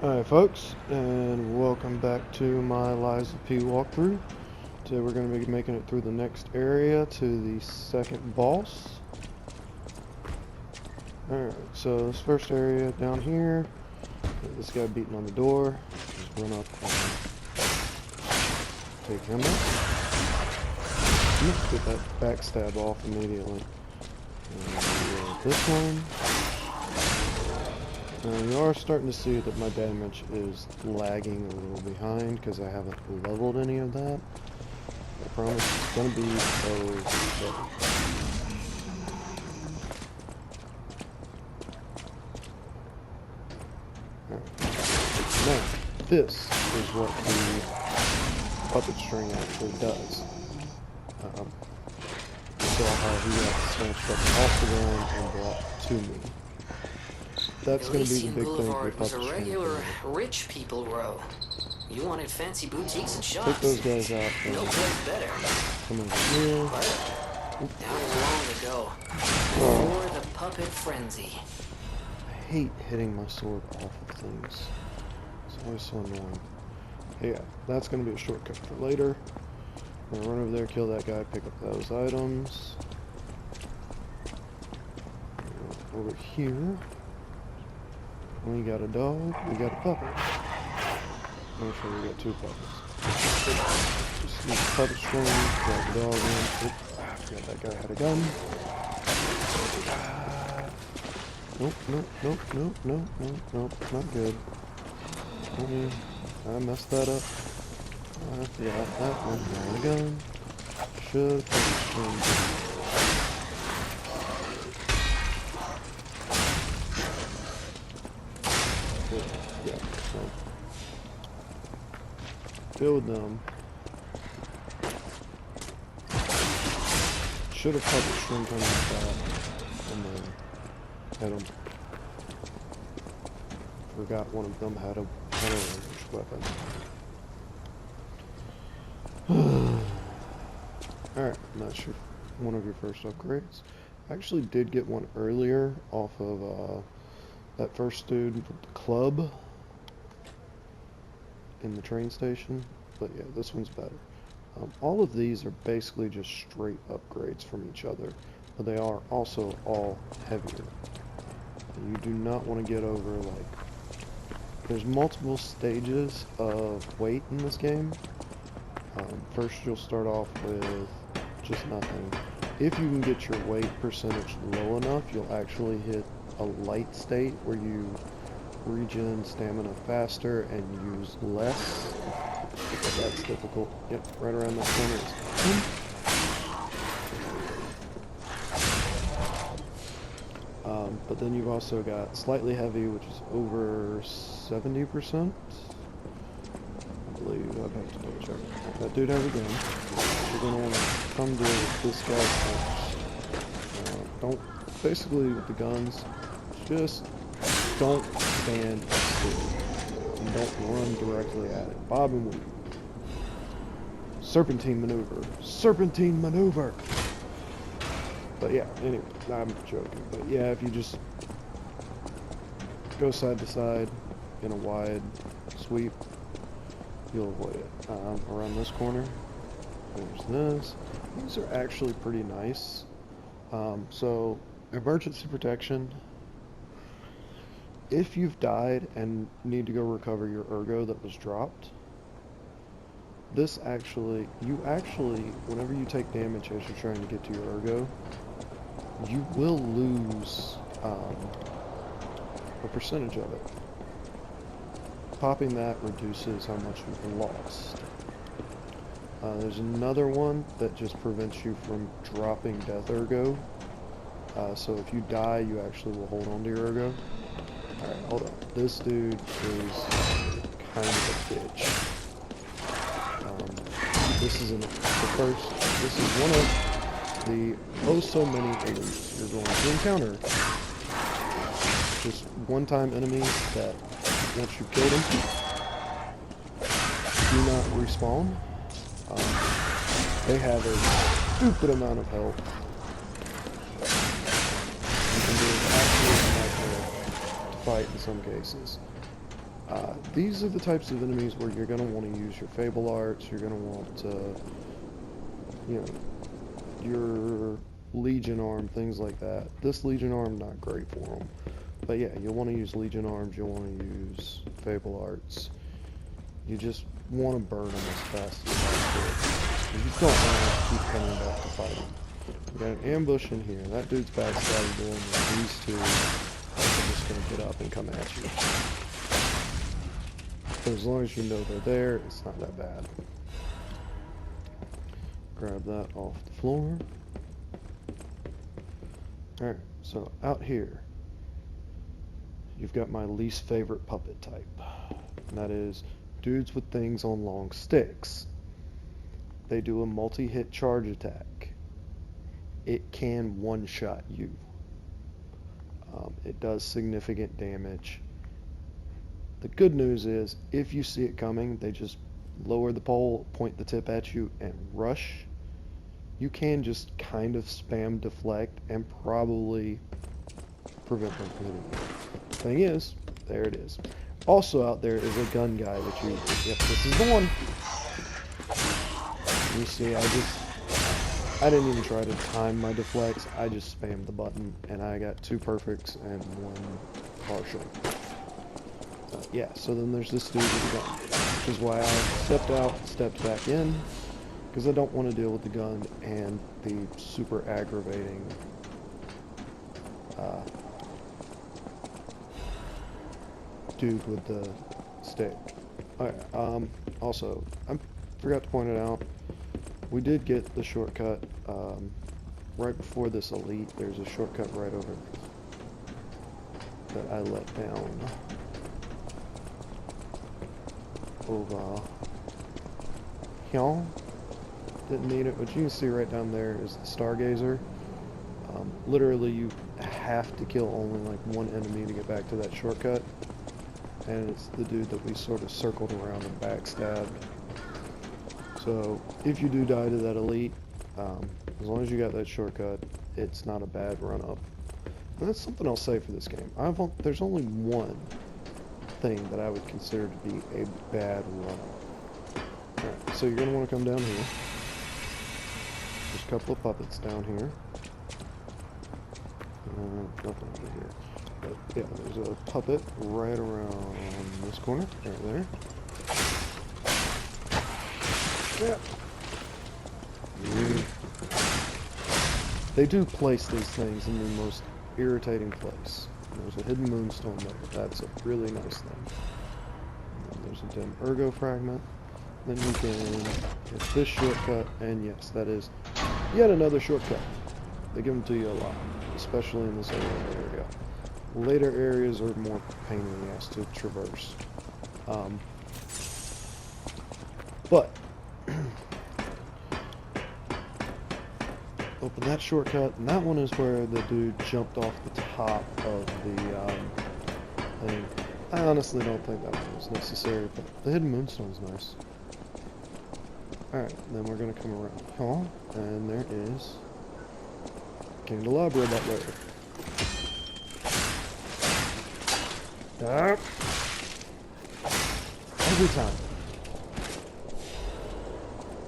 Alright folks, and welcome back to my Elysion Blvd walkthrough. Today we're going to be making it through the next area to the second boss. Alright, so this first area down here, this guy beating on the door. Just run up and take him out. Get that backstab off immediately. And this one. You are starting to see that my damage is lagging a little behind because I haven't leveled any of that. I promise it's going to be okay. Now, this is what the puppet string actually does. You saw how he got snatched up off the ground and brought to me. That's going to be the big thing for was a regular rich people row. You wanted fancy boutiques and shops. Take those guys out. No place better. Come over here. But down long ago, before the puppet frenzy. I hate hitting my sword off of things. It's always so annoying. Yeah, that's going to be a shortcut for later. I'm going to run over there, kill that guy, pick up those items. Over here. We got a dog, we got a puppet. Make sure we got two puppets. Just use the puppet string, drag the dog in. Oop, I forgot that guy had a gun. Nope, not good. I messed that up. I forgot that one had a gun. Should puppet string. Yeah, so deal with them. Should have puppet string coming like that, and then had them. Forgot one of them had a ranged weapon. Alright, that's your one of your first upgrades. I actually did get one earlier off of that first dude with the club in the train station, but yeah, this one's better. All of these are basically just straight upgrades from each other, but they are also all heavier. You do not want to get over, like, there's multiple stages of weight in this game. First you'll start off with just nothing. If you can get your weight percentage low enough, you'll actually hit a light state where you regen stamina faster and use less. That's difficult. Yep, right around that corner. But then you've also got slightly heavy, which is over 70%. I believe I'd have to double check. That dude has a gun. You're gonna want to come deal with this guy first. Don't basically with the guns. Just don't stand still. And don't run directly at it. Bob and weave. Serpentine maneuver. Serpentine maneuver! But yeah, anyway, I'm joking. But yeah, if you just go side to side in a wide sweep, you'll avoid it. Around this corner, there's this. These are actually pretty nice. So, emergency protection. If you've died and need to go recover your ergo that was dropped, this actually, whenever you take damage as you're trying to get to your ergo, you will lose a percentage of it. Popping that reduces how much you've lost. There's another one that just prevents you from dropping death ergo. So if you die, you actually will hold on to your ergo. Alright, hold on. This dude is kind of a bitch. This is one of the oh so many enemies you're going to encounter. Just one-time enemies that once you kill them, do not respawn. They have a stupid amount of health. You can do absolutely nothing to fight in some cases. These are the types of enemies where you're going to want to use your Fable Arts, you're going to want you know, your Legion Arm, things like that. This Legion Arm, not great for them. But yeah, you'll want to use Legion Arms, you'll want to use Fable Arts. You just want to burn them as fast as possible. You don't want to keep coming back to fight them. We got an ambush in here. That dude's backstabbing doing and these two are just going to get up and come at you. But as long as you know they're there, it's not that bad. Grab that off the floor. Alright, so out here, you've got my least favorite puppet type. And that is dudes with things on long sticks. They do a multi-hit charge attack. It can one-shot you. It does significant damage. The good news is, if you see it coming, they just lower the pole, point the tip at you, and rush. You can just kind of spam deflect and probably prevent them from hitting you. Thing is, there it is. Also out there is a gun guy that you... Yep, this is the one. You see, I didn't even try to time my deflects. I just spammed the button, and I got 2 perfects and 1 partial. Yeah, so then there's this dude with the gun, which is why I stepped out, stepped back in, because I don't want to deal with the gun and the super aggravating dude with the stick. Alright, also, I forgot to point it out, we did get the shortcut, right before this elite, there's a shortcut right over that I let down. Over here. Didn't need it, but you can see right down there is the Stargazer. Literally, you have to kill only like 1 enemy to get back to that shortcut. And it's the dude that we sort of circled around and backstabbed. So, if you do die to that elite, as long as you got that shortcut, it's not a bad run-up. And that's something I'll say for this game. There's only one thing that I would consider to be a bad run-up. Alright, so you're going to want to come down here. There's a couple of puppets down here. Nothing over here. But yeah, there's a puppet right around this corner, right there. Yeah. They do place these things in the most irritating place. There's a hidden moonstone there. That's a really nice thing. And there's a dim ergo fragment. Then you can hit this shortcut, and yes, that is yet another shortcut. They give them to you a lot, especially in this area. Later areas are more pain in the ass to traverse. But open that shortcut, and that one is where the dude jumped off the top of the thing. I honestly don't think that one was necessary, but the hidden moonstone's nice. Alright, then we're gonna come around here, and there is candelabra that later. Every time.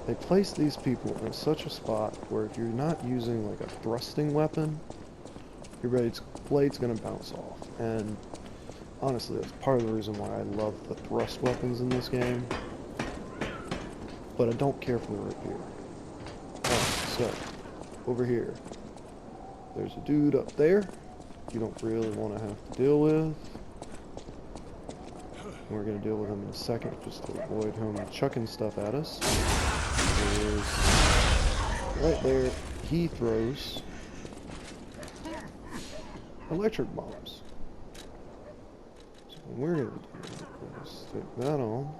They place these people in such a spot where if you're not using like a thrusting weapon, your blade's gonna bounce off. And honestly, that's part of the reason why I love the thrust weapons in this game. But I don't care for the rapier. Alright, so, over here. There's a dude up there you don't really want to have to deal with. We're going to deal with him in a second just to avoid him chucking stuff at us. There's, right there, he throws electric bombs. So what we're going to do is stick that on,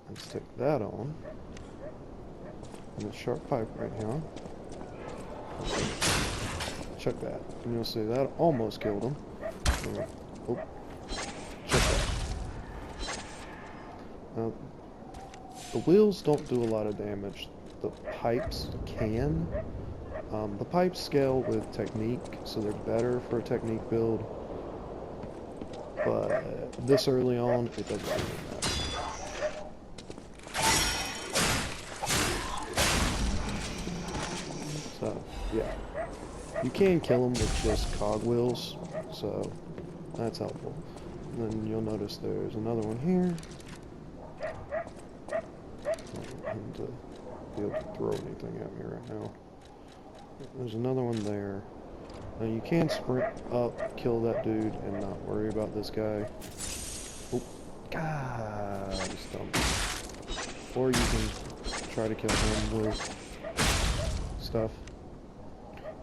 and stick that on, and the sharp pipe right here. Check that, and you'll see that almost killed him. Oh, check that. Now, the wheels don't do a lot of damage. The pipes can. The pipes scale with technique, so they're better for a technique build. but this early on, it doesn't really matter. So, yeah. You can kill them with just cogwheels, so that's helpful. And then you'll notice there's another one here. I don't want him to be able to throw anything at me right now. There's another one there. Now you can sprint up, kill that dude, and not worry about this guy. Oh, God, he's dumb. Or you can try to kill him with stuff.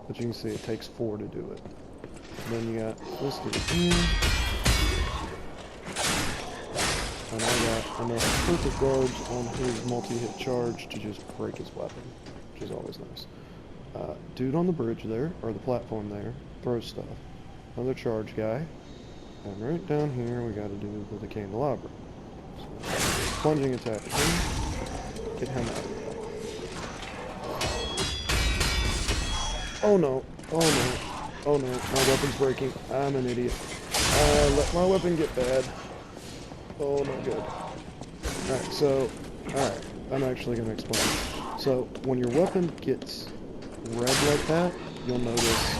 But you can see it takes 4 to do it. And then you got this dude here. And I got enough perfect guards on his multi-hit charge to just break his weapon, which is always nice. Dude on the bridge there, or the platform there, throws stuff. Another charge guy. And right down here we got to do with the candelabra. So, plunging attack him. Get him out of here. Oh no, oh no, oh no, my weapon's breaking. I'm an idiot. Let my weapon get bad. Oh, not good. Alright, I'm actually going to explain. So, when your weapon gets red like that, you'll notice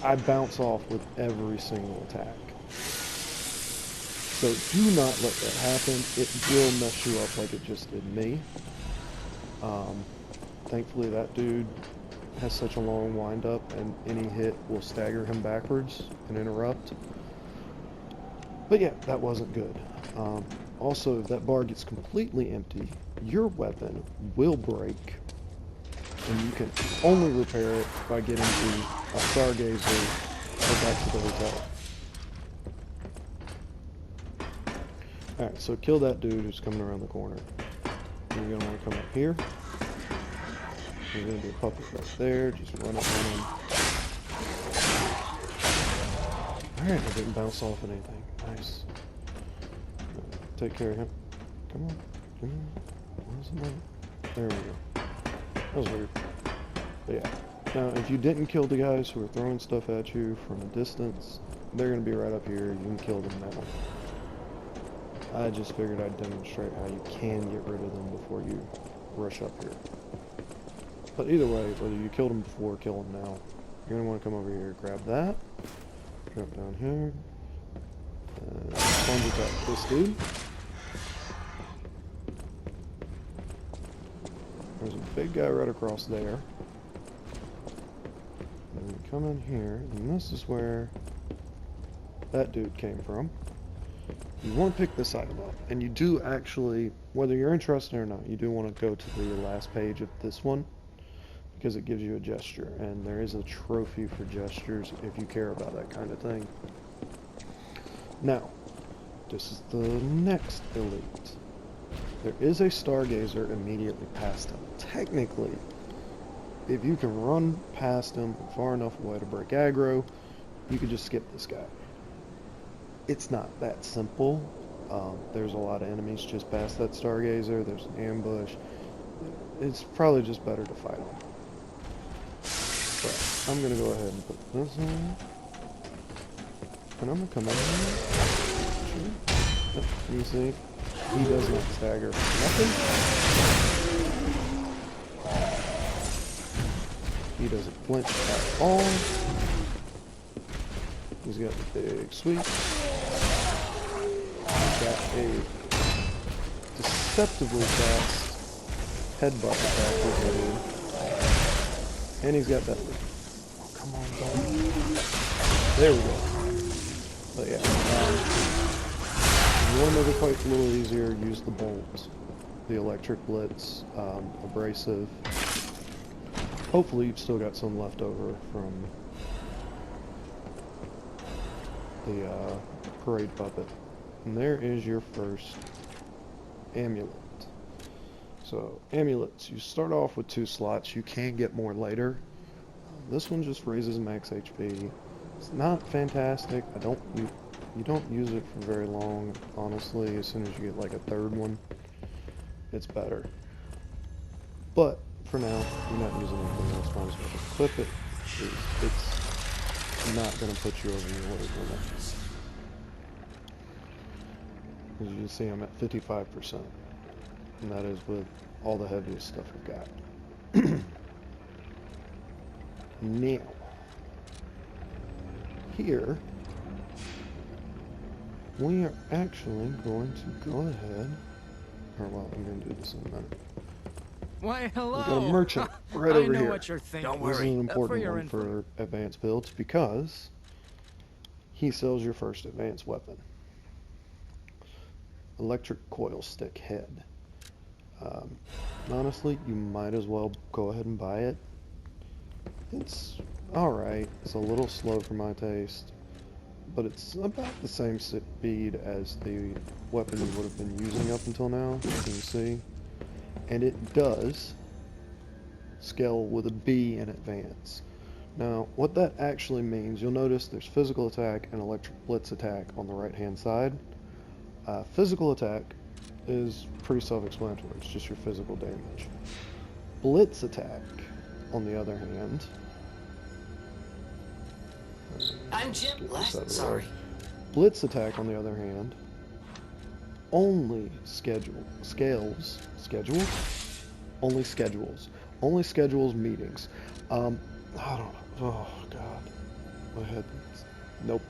I bounce off with every single attack. So, do not let that happen. It will mess you up like it just did me. Thankfully, that dude has such a long wind-up, and any hit will stagger him backwards and interrupt. But yeah, that wasn't good. Also, if that bar gets completely empty, your weapon will break, and you can only repair it by getting to a stargazer or back to the hotel. Alright, so kill that dude who's coming around the corner. You're going to want to come up here. There's going to be a puppet right there. Just run up on him. Alright, I didn't bounce off anything. Nice. Take care of him. Come on. Come on. Where's the money? There we go. That was weird. But yeah. Now, if you didn't kill the guys who are throwing stuff at you from a distance, they're going to be right up here. You can kill them now. I just figured I'd demonstrate how you can get rid of them before you rush up here. But either way, whether you killed them before or kill them now, you're going to want to come over here, grab that, drop down here, and plunge attack this dude. There's a big guy right across there. And we come in here, and this is where that dude came from. You want to pick this item up, and you do actually, whether you're interested or not, you do want to go to the last page of this one, because it gives you a gesture, and there is a trophy for gestures if you care about that kind of thing. Now, this is the next elite. There is a stargazer immediately past him. Technically, if you can run past him far enough away to break aggro, you could just skip this guy. It's not that simple. There's a lot of enemies just past that stargazer. There's an ambush. It's probably just better to fight him. But I'm going to go ahead and put this in. And I'm going to come in here. Sure. Yep, you see, he does not stagger for nothing. He doesn't flinch at all. He's got the big sweep. He's got a deceptively fast headbutt attack with him. And he's got that. Oh, come on, dog. There we go. But yeah, if you want to make the fight a little easier, use the bolt, the electric blitz, abrasive. Hopefully you've still got some left over from the parade puppet. And there is your first amulet. So, amulets, you start off with 2 slots. You can get more later. This one just raises max HP. It's not fantastic. You don't use it for very long, honestly. As soon as you get like a 3rd one, it's better. But for now, you're not using anything else. Might as well just clip it. It's not going to put you over your weight limit. As you can see, I'm at 55%. And that is with all the heaviest stuff we've got. Now, here, we are actually going to go ahead, or well, I'm going to do this in a minute. Why, hello. We've got a merchant right I over know here. what you're thinking. Don't This is worry. an For important your one info. for advanced builds because he sells your first advanced weapon. Electric coil stick head. Honestly, you might as well go ahead and buy it. It's alright. It's a little slow for my taste, but it's about the same speed as the weapon you would have been using up until now, as you can see. And it does scale with a B in advance. Now, what that actually means, you'll notice there's physical attack and electric blitz attack on the right-hand side. Physical attack is pretty self-explanatory. It's just your physical damage. Blitz attack, on the other hand... I'm Jim. get this out of the Sorry. way. Blitz attack, on the other hand, only schedules meetings. I don't know. Oh god, my head. Nope.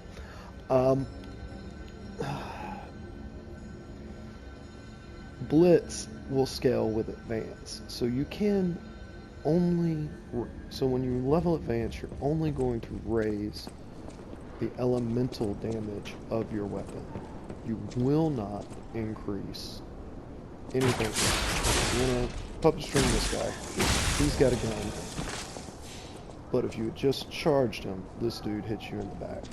Blitz will scale with advance, so you can only. So when you level advance, you're only going to raise the elemental damage of your weapon. You will not increase anything. You wanna puppet string this guy. He's got a gun. But if you had just charged him, this dude hits you in the back.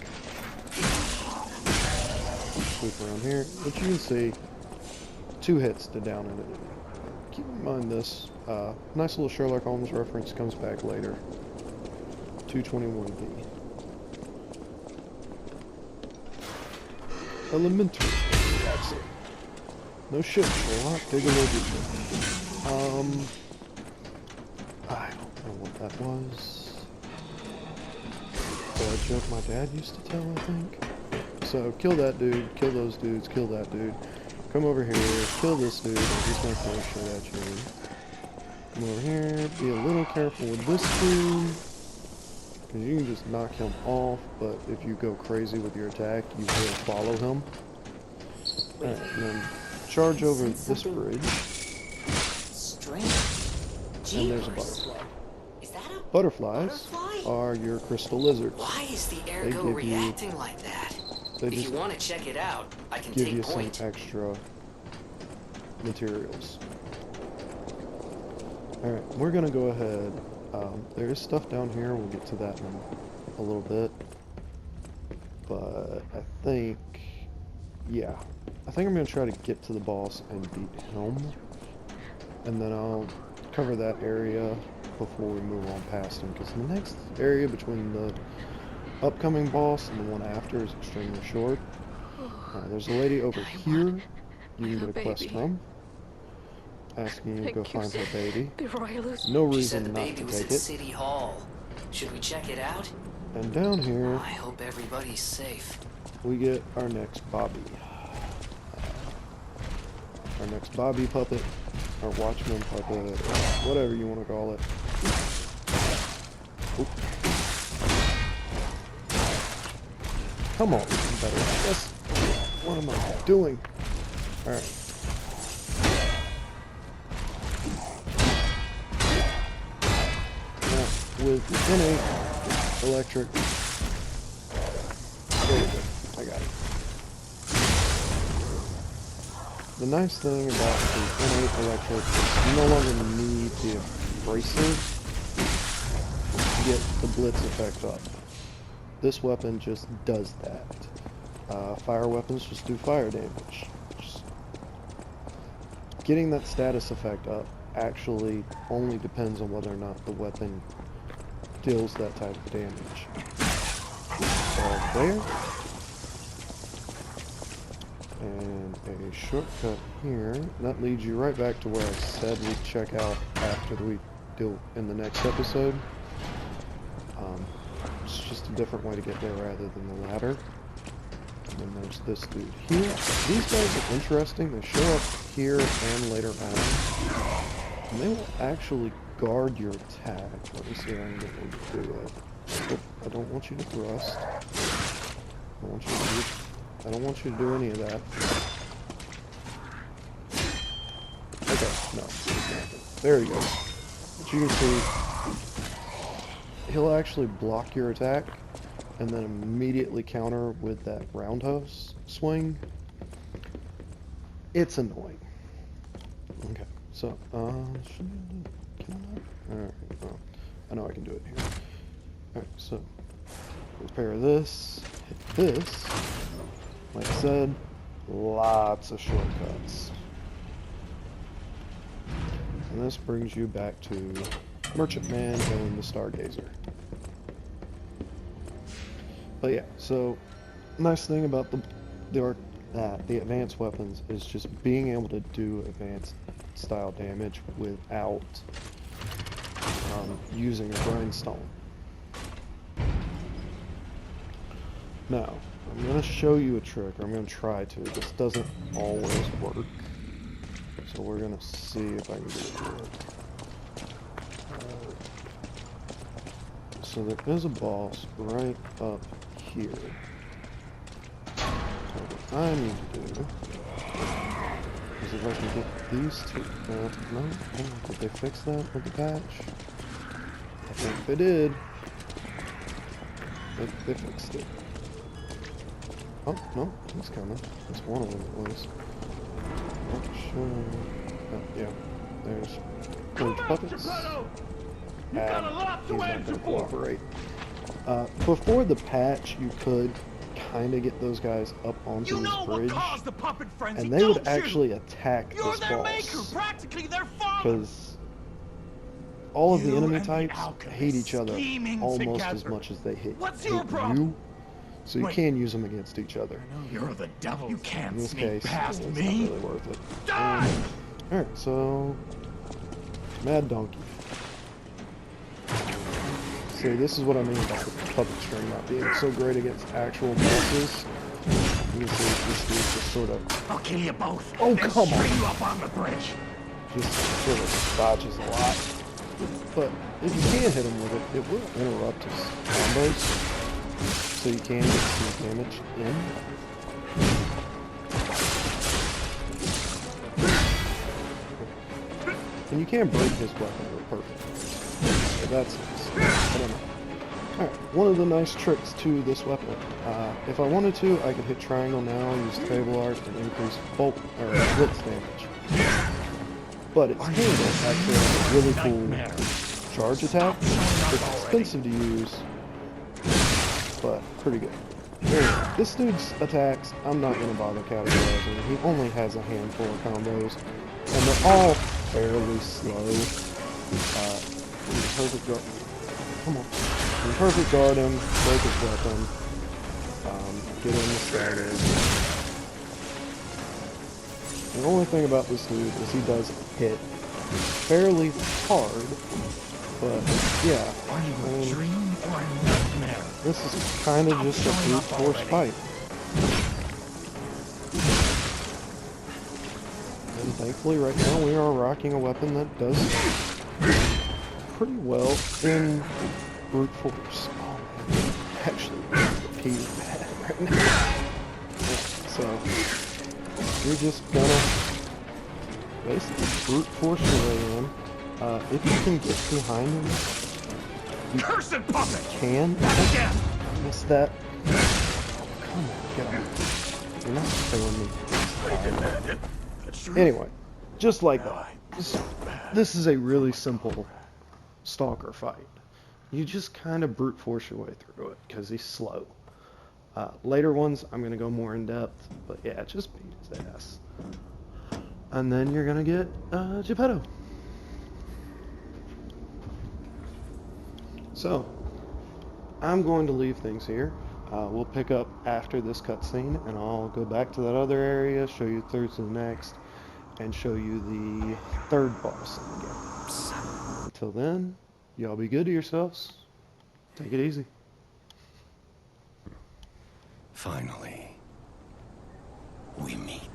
Sweep around here. But you can see 2 hits to down an enemy. Keep in mind this. Nice little Sherlock Holmes reference comes back later. 221B. Elementary. That's it. No shit, Sherlock. Dig a little deeper. I don't know what that was. A joke my dad used to tell, I think. So, kill that dude, kill those dudes, kill that dude. Come over here, kill this dude, he's gonna throw shit at you. Come over here, be a little careful with this dude. Because you can just knock him off, but if you go crazy with your attack, you will follow him. Alright, and then charge over this bridge. Strange. And there's a Jeepers. butterfly. Is that a Butterflies butterfly? are your crystal lizards. Why is the They ergo give you- reacting like that? They If just you want to check it out, I can give take you some point. extra materials. Alright, we're gonna go ahead. There is stuff down here, we'll get to that in a little bit. But I think, yeah. I think I'm gonna try to get to the boss and beat him. And then I'll cover that area before we move on past him. Because the next area between the upcoming boss and the one after is extremely short. There's a lady over here you can get a quest from, asking you to go find her baby. No She said reason the not baby to was take at it. City Hall. Should we check it out? And down here I hope everybody's safe. we get our next Bobby. Our next Bobby puppet, or Watchman puppet, or whatever you want to call it. Oop. Come on, better. Yes. What am I doing? Alright. Now, with innate electric. There you go. I got it. The nice thing about the innate electric is you no longer need the abrasive to get the blitz effect up. This weapon just does that. Fire weapons just do fire damage. Just getting that status effect up actually only depends on whether or not the weapon deals that type of damage. So there. And a shortcut here. That leads you right back to where I said we'd check out after we do in the next episode. just a different way to get there rather than the ladder. And then there's this dude here. These guys are interesting. They show up here and later on. And they will actually guard your attack. Let me see if I can get them to do it. Oop, I don't want you to thrust. I don't want you to do any of that. Okay, no. There you go. But you can see, he'll actually block your attack and then immediately counter with that roundhouse swing. It's annoying. Okay, so, can I not? Alright, I know I can do it here. Alright, so, repair this, hit this. Like I said, lots of shortcuts. And this brings you back to Merchantman and the Stargazer. But yeah, so nice thing about the advanced weapons is just being able to do advanced style damage without using a grindstone. Now, I'm going to show you a trick, or I'm going to try to. This doesn't always work. So we're going to see if I can do it. So there is a boss right up here. So what I need to do is if I can get these two... no? Did they fix that with the patch? I think they did. They fixed it. Oh, no, he's coming. That's one of them at least. Not sure. Oh, yeah. There's George Puppets. And he's not going to cooperate. Before the patch, you could kind of get those guys up onto this bridge. And they would actually attack this boss. Because all of the enemy types hate each other almost as much as they hate you. So you can use them against each other. You're the devil. You can't In this sneak case, past it's me. not really worth it. Alright, so... Mad Donkey. See, this is what I mean about the puppet string not being so great against actual bosses. You can see this dude just sort of... I'll kill you both. Oh, then come string on! you up on the bridge. Just sort of dodges a lot. But if you can hit him with it, it will interrupt his combos. So you can get some damage in. And you can break his weapon perfectly. So that's nice. I don't know. Alright, one of the nice tricks to this weapon. If I wanted to, I could hit triangle now, use table art, and increase bolt or blitz damage. But its handle actually has a really cool charge attack. It's expensive to use, but pretty good. Anyway, this dude's attacks, I'm not going to bother categorizing. He only has a handful of combos, and they're all fairly slow. Perfect guard. Come on. Perfect guard him, break his weapon, get him started. The only thing about this dude is he does hit fairly hard, but yeah, Are you a dream or a nightmare? this is kind of just a brute force fight. And thankfully right now we are rocking a weapon that does pretty well in brute force. Oh man, actually the P is bad right now. Yeah, so you're just gonna basically brute force your way in. If you can get behind him, you Cursed puppet! can. Not again! Miss that. Come on, get on. You're not killing me. Anyway, just like that. This is a really simple stalker fight. You just kind of brute force your way through it because he's slow. Later ones, I'm going to go more in depth, but yeah, just beat his ass. And then you're going to get Geppetto. So, I'm going to leave things here. We'll pick up after this cutscene, and I'll go back to that other area, show you through to the next, and show you the third boss in the game. Until then, y'all be good to yourselves. Take it easy. Finally, we meet.